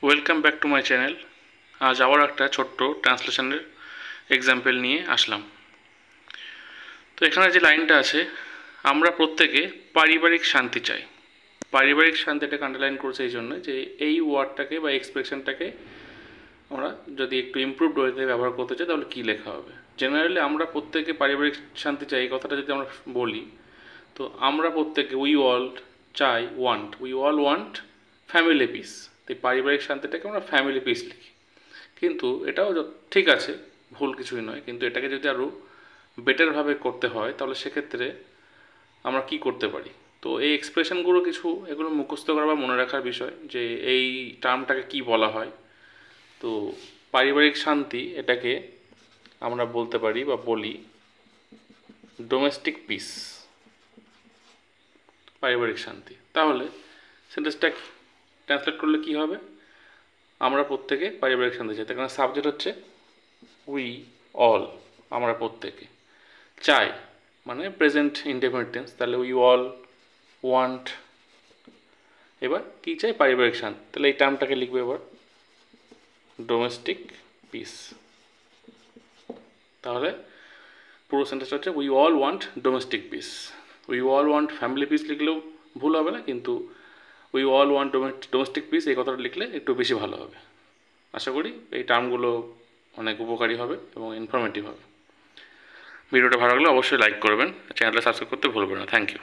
Welcome back to my channel. আজ আবার একটা ছোট্ট ট্রান্সলেশনের এক্সাম্পল নিয়ে আসলাম। তো এখানে যে লাইনটা আছে, আমরা প্রত্যেকে পারিবারিক শান্তি চাই। পারিবারিক শান্তিটাকে আন্ডারলাইন করছে এই জন্য যে এই ওয়ার্ডটাকে বা এক্সপ্রেশনটাকে আমরা যদি একটু ইমপ্রুভড ওয়েতে ব্যবহার করতে চাই তাহলে কী লেখা হবে। জেনারেলি আমরা প্রত্যেকে পারিবারিক শান্তি চাই, এই কথাটা যদি আমরা বলি তো আমরা প্রত্যেকে we all want family piece. তো পারিবারিক শান্তিটাকে আমরা ফ্যামিলি পিস লিখি, কিন্তু এটাও ঠিক আছে, ভুল কিছুই নয়, কিন্তু এটাকে যদি আরও বেটারভাবে করতে হয় তাহলে সেক্ষেত্রে আমরা কি করতে পারি। তো এই এক্সপ্রেশনগুলো কিছু এগুলো মুখস্থ করা বা মনে রাখার বিষয় যে এই টার্মটাকে কি বলা হয়। তো পারিবারিক শান্তি এটাকে আমরা বলতে পারি বা বলি ডোমেস্টিক পিস, পারিবারিক শান্তি। তাহলে সেন্টেন্সটা ট্রান্সলেট করলে কি হবে, আমরা প্রত্যেকে পারিবারিক শান্তি চাই। তার সাবজেক্ট হচ্ছে উই অল, আমরা প্রত্যেকে। চাই মানে প্রেজেন্ট ইনডেফিনিট টেন্স, তাহলে উই অল ওয়ান্ট, এবার কী চাই, পারিবারিক শান্তি। তাহলে এই টার্মটাকে লিখবে এবার ডোমেস্টিক পিস। তাহলে পুরো সেন্টেন্সটা হচ্ছে we all want domestic peace. We all want family peace লিখলেও ভুল হবে না, কিন্তু we all want domestic peace এই কথাটা লিখলে একটু বেশি ভালো হবে। আশা করি এই টার্মগুলো অনেক উপকারী হবে এবং ইনফরমেটিভ হবে। ভিডিওটা ভালো লাগলে অবশ্যই লাইক করবেন, চ্যানেলটা সাবস্ক্রাইব করতে ভুলবেন না। Thank you.